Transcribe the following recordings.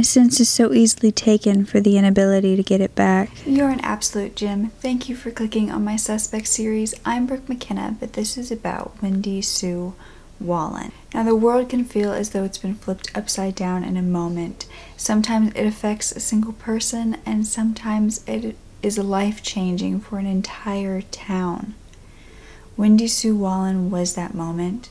innocence is so easily taken for the inability to get it back. You're an absolute gem. Thank you for clicking on my Suspect series. I'm Brooke McKenna, but this is about Wendy Sue Wolin. Now, the world can feel as though it's been flipped upside down in a moment. Sometimes it affects a single person, and sometimes it is life-changing for an entire town. Wendy Sue Wolin was that moment,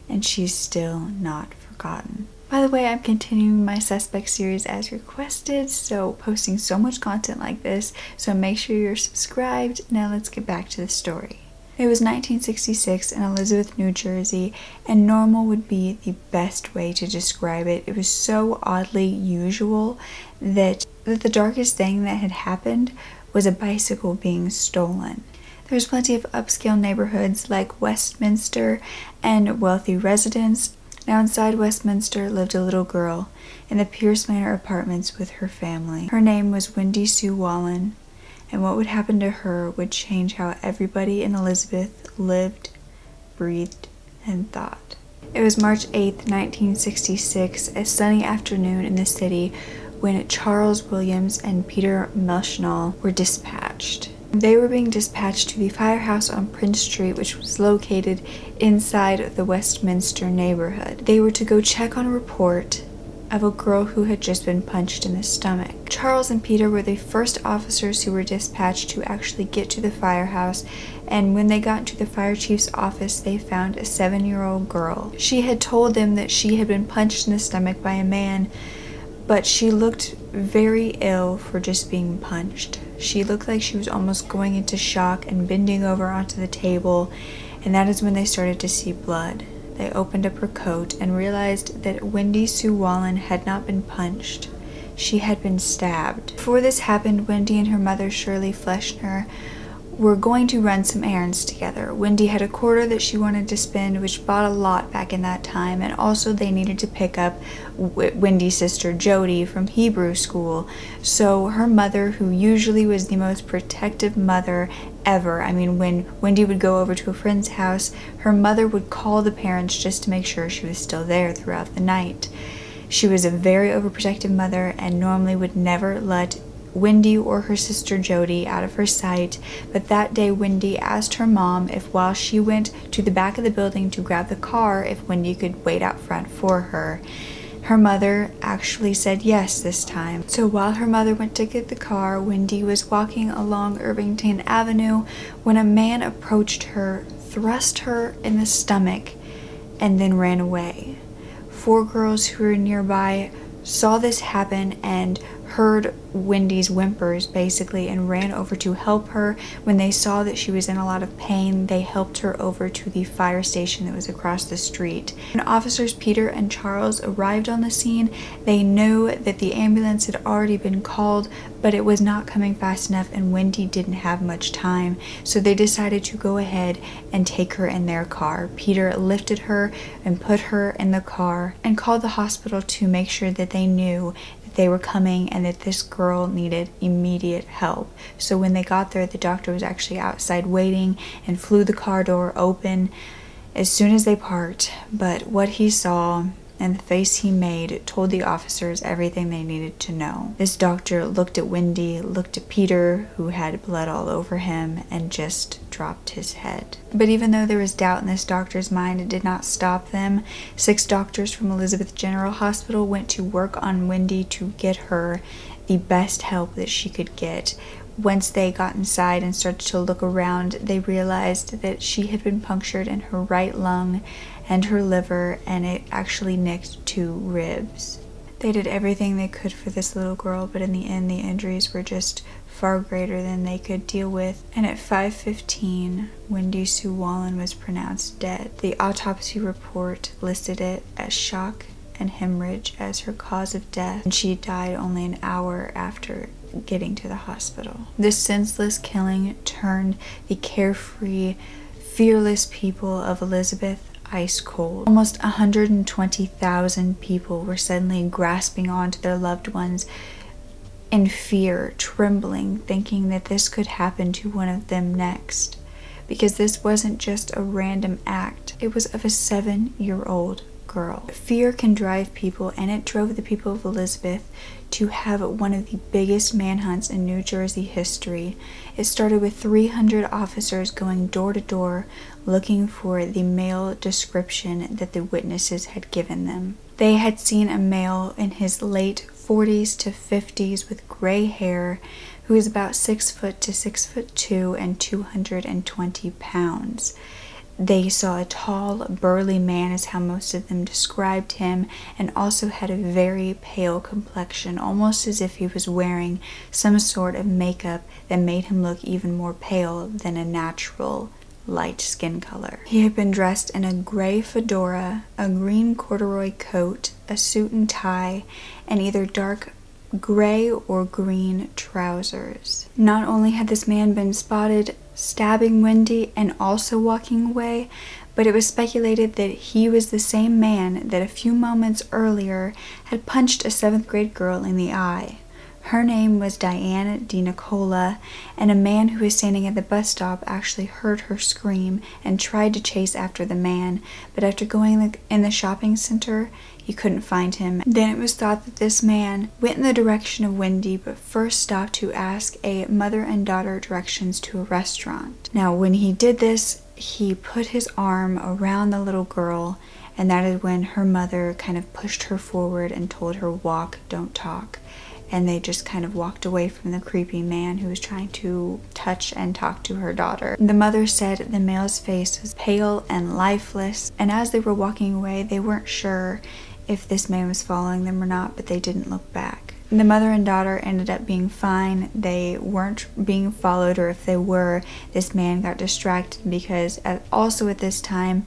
and she's still not forgotten. By the way, I'm continuing my Suspect series as requested, so posting so much content like this, so make sure you're subscribed. Now let's get back to the story. It was 1966 in Elizabeth, New Jersey, and normal would be the best way to describe it. It was so oddly usual that the darkest thing that had happened was a bicycle being stolen. There was plenty of upscale neighborhoods like Westminster and wealthy residents. Now inside Westminster lived a little girl in the Pierce Manor apartments with her family. Her name was Wendy Sue Wolin, and what would happen to her would change how everybody in Elizabeth lived, breathed, and thought. It was March 8th, 1966, a sunny afternoon in the city when Charles Williams and Peter Melchnal were dispatched. They were being dispatched to the firehouse on Prince Street, which was located inside the Westminster neighborhood. They were to go check on a report of a girl who had just been punched in the stomach. Charles and Peter were the first officers who were dispatched to actually get to the firehouse, and when they got to the fire chief's office, they found a 7-year-old girl. She had told them that she had been punched in the stomach by a man, but she looked very ill for just being punched. She looked like she was almost going into shock and bending over onto the table, and that is when they started to see blood. They opened up her coat and realized that Wendy Sue Wolin had not been punched. She had been stabbed. Before this happened, Wendy and her mother, Shirley Fleschner, were going to run some errands together. Wendy had a quarter that she wanted to spend, which bought a lot back in that time, and also they needed to pick up Wendy's sister Jody from Hebrew school. So her mother, who usually was the most protective mother ever, I mean, when Wendy would go over to a friend's house, her mother would call the parents just to make sure she was still there throughout the night. She was a very overprotective mother and normally would never let Wendy or her sister Jody out of her sight, but that day Wendy asked her mom if while she went to the back of the building to grab the car, if Wendy could wait out front for her. Her mother actually said yes this time. So while her mother went to get the car, Wendy was walking along Irvington Avenue when a man approached her, thrust her in the stomach, and then ran away. 4 girls who were nearby saw this happen and heard Wendy's whimpers basically and ran over to help her. When they saw that she was in a lot of pain, they helped her over to the fire station that was across the street. When officers Peter and Charles arrived on the scene, they knew that the ambulance had already been called, but it was not coming fast enough and Wendy didn't have much time, so they decided to go ahead and take her in their car. Peter lifted her and put her in the car and called the hospital to make sure that they knew they were coming and that this girl needed immediate help. So when they got there, the doctor was actually outside waiting and flew the car door open as soon as they parked. But what he saw and the face he made told the officers everything they needed to know. This doctor looked at Wendy, looked at Peter, who had blood all over him, and just dropped his head. But even though there was doubt in this doctor's mind, it did not stop them. 6 doctors from Elizabeth General Hospital went to work on Wendy to get her the best help that she could get. Once they got inside and started to look around, they realized that she had been punctured in her right lung and her liver, and it actually nicked 2 ribs. They did everything they could for this little girl, but in the end the injuries were just far greater than they could deal with, and at 5:15 Wendy Sue Wolin was pronounced dead. The autopsy report listed it as shock and hemorrhage as her cause of death, and she died only an hour after getting to the hospital. This senseless killing turned the carefree, fearless people of Elizabeth ice cold. Almost 120,000 people were suddenly grasping onto their loved ones in fear, trembling, thinking that this could happen to one of them next. Because this wasn't just a random act, it was of a 7-year-old girl. Fear can drive people, and it drove the people of Elizabeth to have one of the biggest manhunts in New Jersey history. It started with 300 officers going door to door looking for the male description that the witnesses had given them. They had seen a male in his late 40s to 50s with gray hair who was about 6 foot to 6'2" and 220 pounds. They saw a tall, burly man, is how most of them described him, and also had a very pale complexion, almost as if he was wearing some sort of makeup that made him look even more pale than a natural light skin color. He had been dressed in a gray fedora, a green corduroy coat, a suit and tie, and either dark gray or green trousers. Not only had this man been spotted stabbing Wendy and also walking away, but it was speculated that he was the same man that a few moments earlier had punched a 7th grade girl in the eye. Her name was Diane DiNicola, and a man who was standing at the bus stop actually heard her scream and tried to chase after the man, but after going in the shopping center, he couldn't find him. Then it was thought that this man went in the direction of Wendy, but first stopped to ask a mother and daughter directions to a restaurant. Now, when he did this, he put his arm around the little girl, and that is when her mother kind of pushed her forward and told her, "Walk, don't talk." And they just kind of walked away from the creepy man who was trying to touch and talk to her daughter. The mother said the male's face was pale and lifeless, and as they were walking away, they weren't sure if this man was following them or not, but they didn't look back. The mother and daughter ended up being fine. They weren't being followed, or if they were, this man got distracted because also at this time,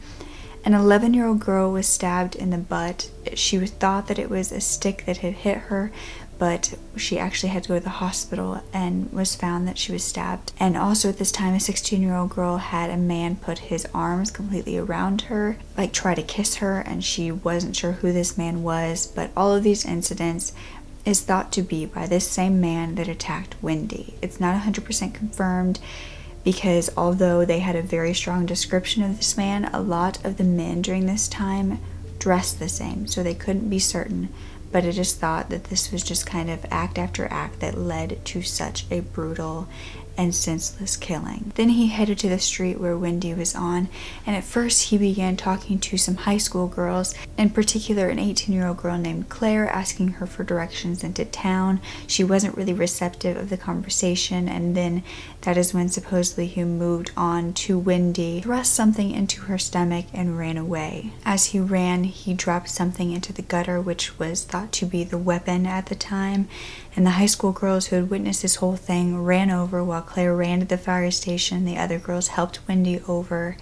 an 11-year-old girl was stabbed in the butt. She thought that it was a stick that had hit her, but she actually had to go to the hospital and was found that she was stabbed. And also at this time, a 16-year-old girl had a man put his arms completely around her, like try to kiss her, and she wasn't sure who this man was. But all of these incidents is thought to be by this same man that attacked Wendy. It's not 100% confirmed, because although they had a very strong description of this man, a lot of the men during this time dressed the same, so they couldn't be certain. But it is thought that this was just kind of act after act that led to such a brutal and senseless killing. Then he headed to the street where Wendy was on, and at first he began talking to some high school girls, in particular an 18-year-old girl named Claire, asking her for directions into town. She wasn't really receptive of the conversation, and then that is when supposedly he moved on to Wendy, thrust something into her stomach, and ran away. As he ran, he dropped something into the gutter, which was thought to be the weapon at the time, and the high school girls who had witnessed this whole thing ran over while Claire ran to the fire station. The other girls helped Wendy over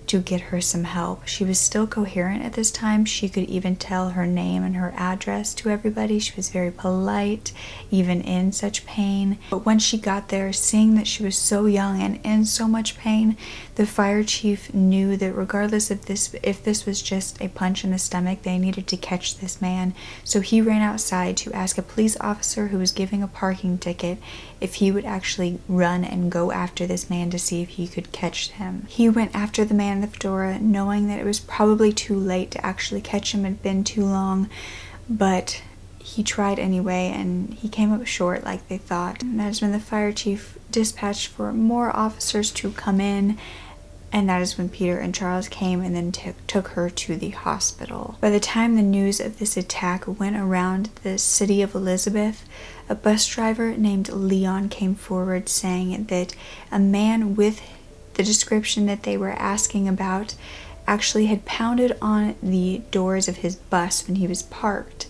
to get her some help. She was still coherent at this time. She could even tell her name and her address to everybody. She was very polite, even in such pain. But when she got there, seeing that she was so young and in so much pain, the fire chief knew that regardless of this, if this was just a punch in the stomach, they needed to catch this man. So he ran outside to ask a police officer who was giving a parking ticket if he would actually run and go after this man to see if he could catch him. He went after the man in the fedora, knowing that it was probably too late to actually catch him. It had been too long, but he tried anyway, and he came up short like they thought. And that is when the fire chief dispatched for more officers to come in, and that is when Peter and Charles came and then took her to the hospital. By the time the news of this attack went around the city of Elizabeth, a bus driver named Leon came forward saying that a man with the description that they were asking about actually had pounded on the doors of his bus when he was parked.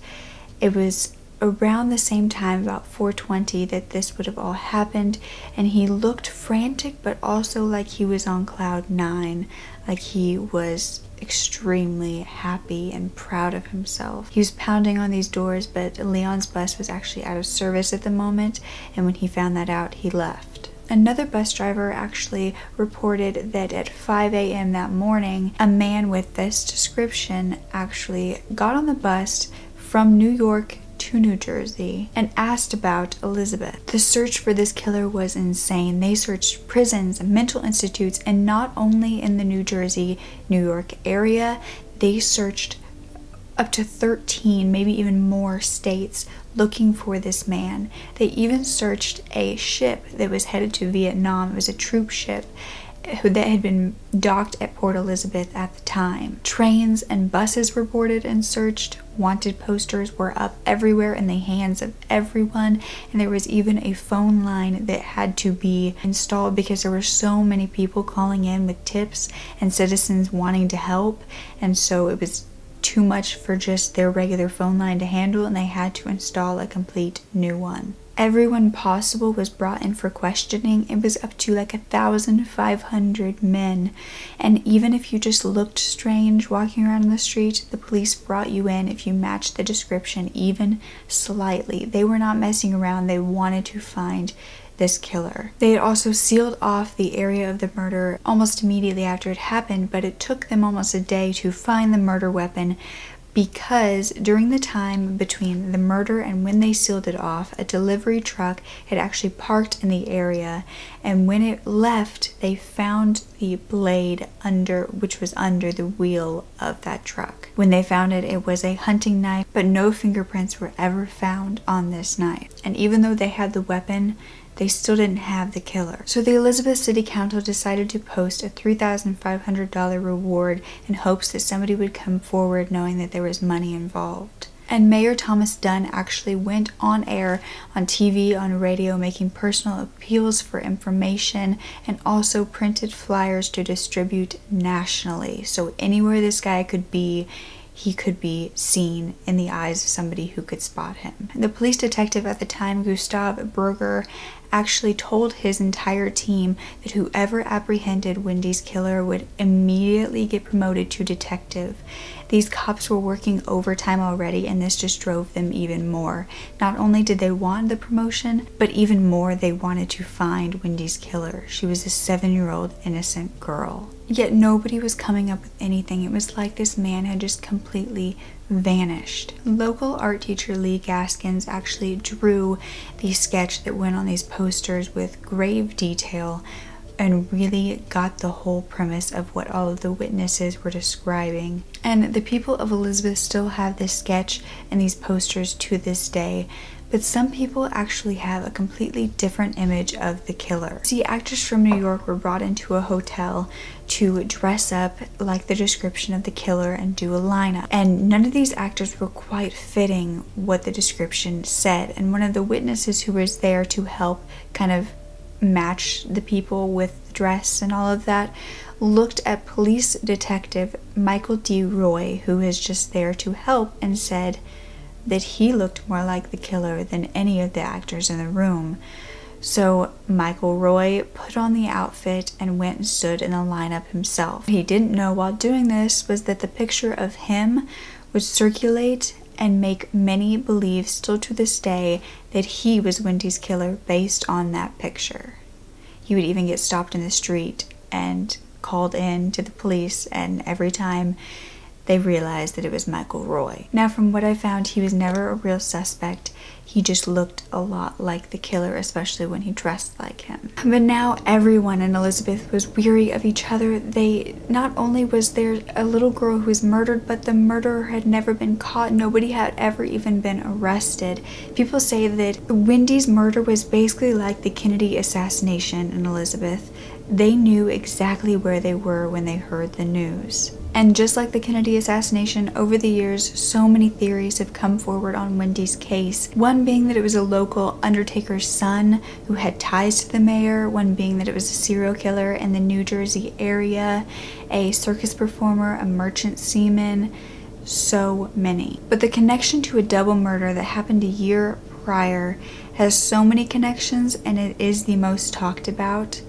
It was around the same time, about 4:20, that this would have all happened, and he looked frantic, but also like he was on cloud 9, like he was extremely happy and proud of himself. He was pounding on these doors, but Leon's bus was actually out of service at the moment, and when he found that out, he left. Another bus driver actually reported that at 5 a.m. that morning, a man with this description actually got on the bus from New York to New Jersey and asked about Elizabeth. The search for this killer was insane. They searched prisons and mental institutes, and not only in the New Jersey, New York area, they searched up to 13, maybe even more states looking for this man. They even searched a ship that was headed to Vietnam. It was a troop ship that had been docked at Port Elizabeth at the time. Trains and buses were boarded and searched. Wanted posters were up everywhere in the hands of everyone, and there was even a phone line that had to be installed because there were so many people calling in with tips and citizens wanting to help, and so it was too much for just their regular phone line to handle, and they had to install a complete new one. Everyone possible was brought in for questioning. It was up to like 1,500 men, and even if you just looked strange walking around in the street, the police brought you in if you matched the description even slightly. They were not messing around. They wanted to find this killer. They had also sealed off the area of the murder almost immediately after it happened, but it took them almost a day to find the murder weapon, because during the time between the murder and when they sealed it off, a delivery truck had actually parked in the area, and when it left, they found the blade which was under the wheel of that truck. When they found it, it was a hunting knife, but no fingerprints were ever found on this knife. And even though they had the weapon, they still didn't have the killer. So the Elizabeth City Council decided to post a $3,500 reward in hopes that somebody would come forward knowing that there was money involved. And Mayor Thomas Dunn actually went on air, on TV, on radio, making personal appeals for information, and also printed flyers to distribute nationally. So anywhere this guy could be, he could be seen in the eyes of somebody who could spot him. The police detective at the time, Gustav Berger, actually told his entire team that whoever apprehended Wendy's killer would immediately get promoted to detective. These cops were working overtime already, and this just drove them even more. Not only did they want the promotion, but even more, they wanted to find Wendy's killer. She was a 7-year-old innocent girl. Yet nobody was coming up with anything. It was like this man had just completely vanished. Local art teacher Lee Gaskins actually drew the sketch that went on these posters with grave detail and really got the whole premise of what all of the witnesses were describing. And the people of Elizabeth still have this sketch and these posters to this day. But some people actually have a completely different image of the killer. See, actors from New York were brought into a hotel to dress up like the description of the killer and do a lineup. And none of these actors were quite fitting what the description said. And one of the witnesses who was there to help kind of match the people with the dress and all of that looked at police detective Michael D. Roy, who was just there to help, and said that he looked more like the killer than any of the actors in the room. So Michael Roy put on the outfit and went and stood in the lineup himself. What he didn't know while doing this was that the picture of him would circulate and make many believe still to this day that he was Wendy's killer based on that picture. He would even get stopped in the street and called in to the police, and every time they realized that it was Michael Roy. Now, from what I found, he was never a real suspect. He just looked a lot like the killer, especially when he dressed like him. But now everyone in Elizabeth was weary of each other. Not only was there a little girl who was murdered, but the murderer had never been caught. Nobody had ever even been arrested. People say that Wendy's murder was basically like the Kennedy assassination in Elizabeth. They knew exactly where they were when they heard the news. And just like the Kennedy assassination, over the years, so many theories have come forward on Wendy's case. One being that it was a local undertaker's son who had ties to the mayor, one being that it was a serial killer in the New Jersey area, a circus performer, a merchant seaman, so many. But the connection to a double murder that happened a year prior has so many connections, and it is the most talked about,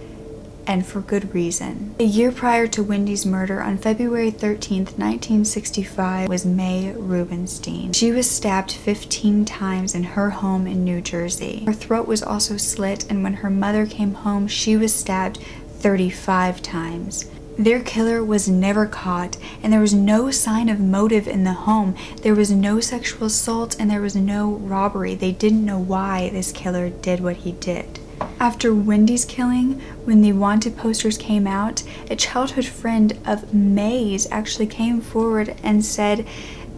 and for good reason. A year prior to Wendy's murder, on February 13th, 1965, was May Rubenstein. She was stabbed 15 times in her home in New Jersey. Her throat was also slit, and when her mother came home, she was stabbed 35 times. Their killer was never caught, and there was no sign of motive in the home. There was no sexual assault, and there was no robbery. They didn't know why this killer did what he did. After Wendy's killing, when the wanted posters came out, a childhood friend of May's actually came forward and said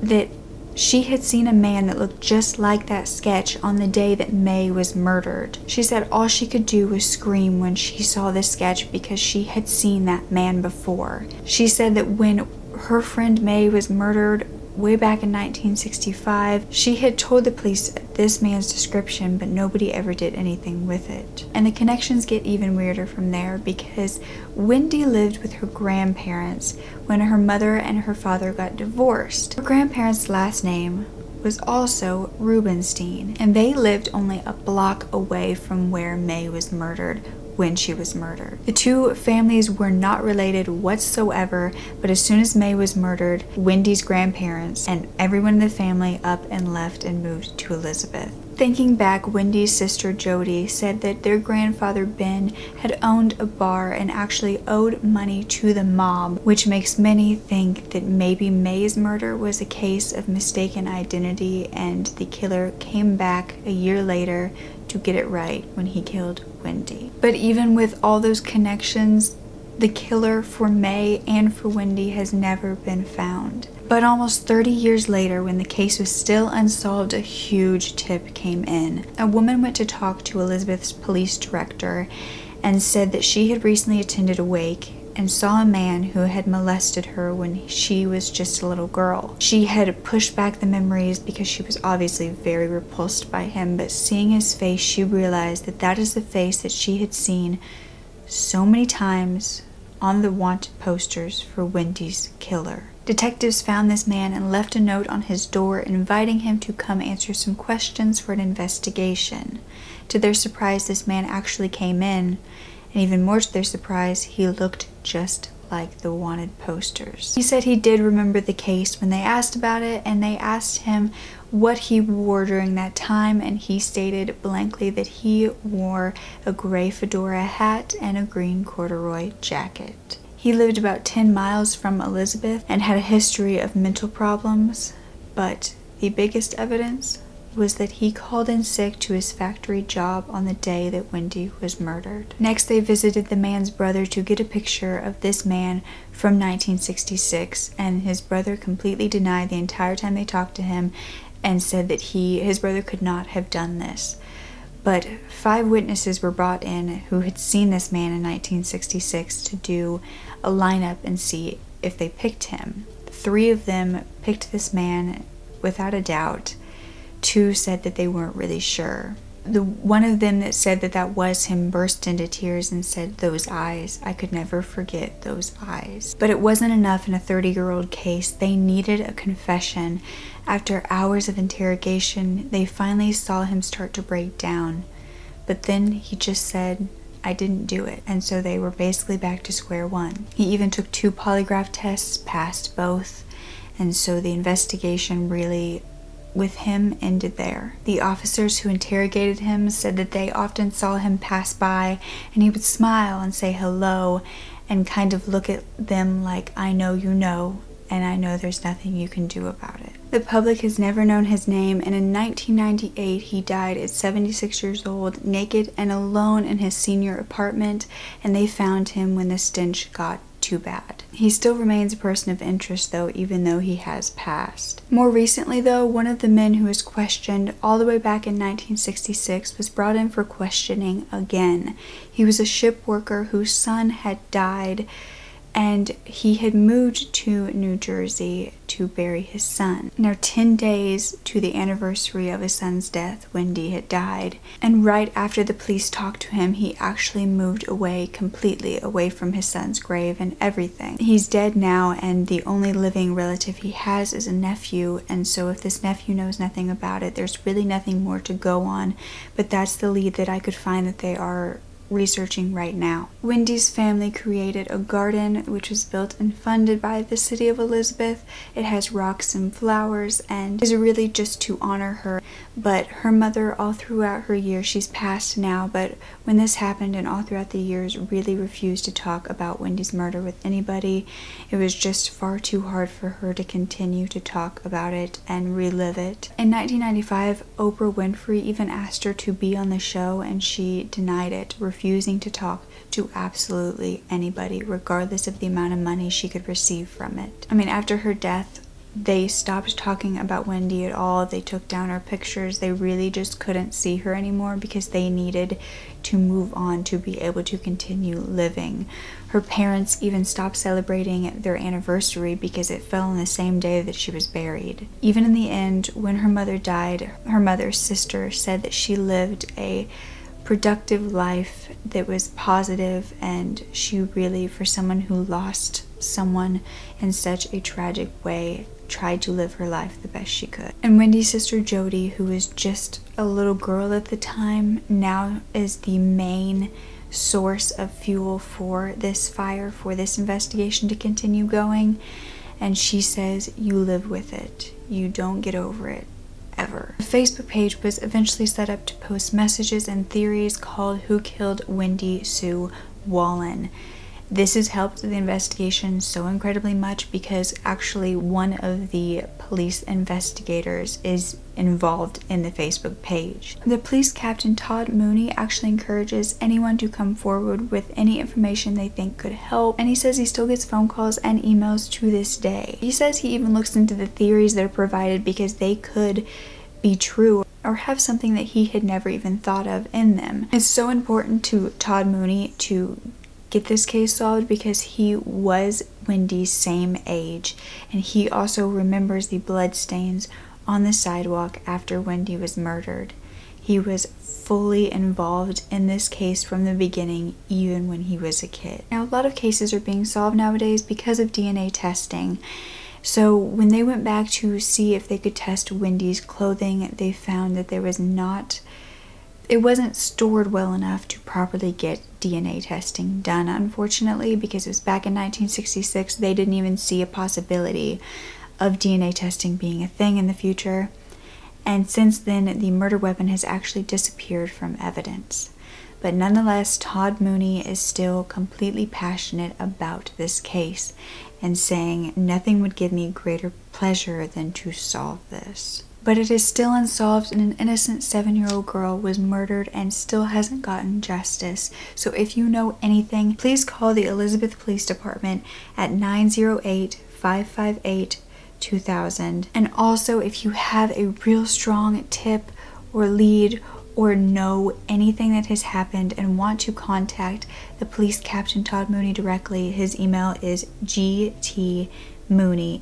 that She had seen a man that looked just like that sketch on the day that May was murdered. She said all she could do was scream when she saw this sketch because she had seen that man before. She said that when her friend May was murdered way back in 1965, she had told the police this man's description, but nobody ever did anything with it. And the connections get even weirder from there because Wendy lived with her grandparents when her mother and her father got divorced. Her grandparents' last name was also Rubenstein, and they lived only a block away from where May was murdered when she was murdered. The two families were not related whatsoever, but as soon as May was murdered, Wendy's grandparents and everyone in the family up and left and moved to Elizabeth. Thinking back, Wendy's sister Jody said that their grandfather Ben had owned a bar and actually owed money to the mob, which makes many think that maybe May's murder was a case of mistaken identity and the killer came back a year later to get it right when he killed Wendy. But even with all those connections, the killer for May and for Wendy has never been found. But almost 30 years later, when the case was still unsolved, a huge tip came in. A woman went to talk to Elizabeth's police director and said that she had recently attended a wake and saw a man who had molested her when she was just a little girl. She had pushed back the memories because she was obviously very repulsed by him, but seeing his face, she realized that that is the face that she had seen so many times on the wanted posters for Wendy's killer. Detectives found this man and left a note on his door inviting him to come answer some questions for an investigation. To their surprise, this man actually came in, and even more to their surprise, he looked just like the wanted posters. He said he did remember the case when they asked about it, and they asked him what he wore during that time, and he stated blankly that he wore a gray fedora hat and a green corduroy jacket. He lived about 10 miles from Elizabeth and had a history of mental problems, but the biggest evidence was that he called in sick to his factory job on the day that Wendy was murdered. Next, they visited the man's brother to get a picture of this man from 1966, and his brother completely denied the entire time they talked to him and said that his brother could not have done this. But 5 witnesses were brought in who had seen this man in 1966 to do a lineup and see if they picked him. 3 of them picked this man without a doubt. 2 said that they weren't really sure. The one of them that said that that was him burst into tears and said, "Those eyes, I could never forget those eyes." But it wasn't enough in a 30-year-old case. They needed a confession. After hours of interrogation, they finally saw him start to break down. But then he just said, "I didn't do it." And so they were basically back to square one. He even took 2 polygraph tests, passed both. And so the investigation really with him ended there. The officers who interrogated him said that they often saw him pass by and he would smile and say hello and kind of look at them like, "I know you know, and I know there's nothing you can do about it." The public has never known his name, and in 1998 he died at 76 years old, naked and alone in his senior apartment, and they found him when the stench got too bad. He still remains a person of interest though, even though he has passed. More recently though, one of the men who was questioned all the way back in 1966 was brought in for questioning again. He was a ship worker whose son had died, and he had moved to New Jersey to bury his son. Now 10 days to the anniversary of his son's death, Wendy had died, and right after the police talked to him, he actually moved away, completely away from his son's grave and everything. He's dead now, and the only living relative he has is a nephew, and so if this nephew knows nothing about it, there's really nothing more to go on, but that's the lead that I could find that they are researching right now. Wendy's family created a garden which was built and funded by the city of Elizabeth. It has rocks and flowers and is really just to honor her. But her mother, all throughout her years, she's passed now, but when this happened and all throughout the years, really refused to talk about Wendy's murder with anybody. It was just far too hard for her to continue to talk about it and relive it. In 1995, Oprah Winfrey even asked her to be on the show, and she denied it, refusing to talk to absolutely anybody, regardless of the amount of money she could receive from it. I mean, after her death, they stopped talking about Wendy at all. They took down her pictures. They really just couldn't see her anymore because they needed to move on to be able to continue living. Her parents even stopped celebrating their anniversary because it fell on the same day that she was buried. Even in the end, when her mother died, her mother's sister said that she lived a productive life that was positive, and she really, for someone who lost someone in such a tragic way, tried to live her life the best she could. And Wendy's sister Jody, who was just a little girl at the time, now is the main source of fuel for this fire, for this investigation to continue going. And she says, you live with it. You don't get over it. Ever. The Facebook page was eventually set up to post messages and theories called Who Killed Wendy Sue Wolin. This has helped the investigation so incredibly much because actually one of the police investigators is involved in the Facebook page. The police captain Todd Mooney actually encourages anyone to come forward with any information they think could help, and he says he still gets phone calls and emails to this day. He says he even looks into the theories that are provided because they could be true or have something that he had never even thought of in them. It's so important to Todd Mooney to get this case solved because he was Wendy's same age, and he also remembers the blood stains on the sidewalk after Wendy was murdered. He was fully involved in this case from the beginning, even when he was a kid. Now, a lot of cases are being solved nowadays because of DNA testing. So when they went back to see if they could test Wendy's clothing, they found that it wasn't stored well enough to properly get DNA testing done, unfortunately, because it was back in 1966. They didn't even see a possibility of DNA testing being a thing in the future. And since then, the murder weapon has actually disappeared from evidence. But nonetheless, Todd Mooney is still completely passionate about this case and saying nothing would give me greater pleasure than to solve this. But it is still unsolved, and an innocent 7-year-old girl was murdered and still hasn't gotten justice. So if you know anything, please call the Elizabeth Police Department at 908-558-2000. And also, if you have a real strong tip or lead or know anything that has happened and want to contact the police captain Todd Mooney directly, his email is gtmooney, MOONEY,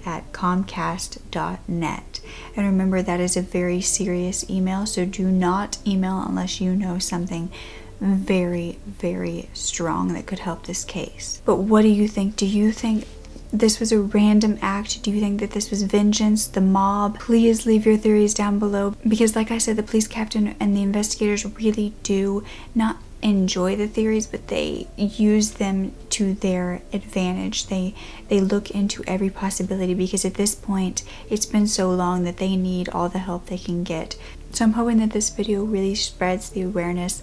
at comcast.net. And remember, that is a very serious email, so do not email unless you know something very, very strong that could help this case. But what do you think? Do you think this was a random act? Do you think that this was vengeance, the mob? Please leave your theories down below, because like I said, the police captain and the investigators really do not enjoy the theories, but they use them to their advantage. They look into every possibility because at this point it's been so long that they need all the help they can get. So I'm hoping that this video really spreads the awareness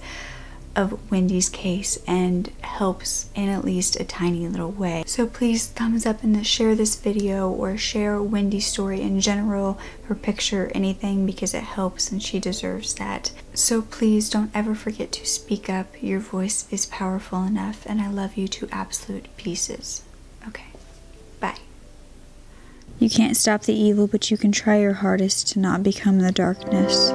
of Wendy's case and helps in at least a tiny little way. So please thumbs up and share this video, or share Wendy's story in general, her picture, anything, because it helps and she deserves that. So please don't ever forget to speak up. Your voice is powerful enough, and I love you to absolute pieces. Okay, bye. You can't stop the evil, but you can try your hardest to not become the darkness.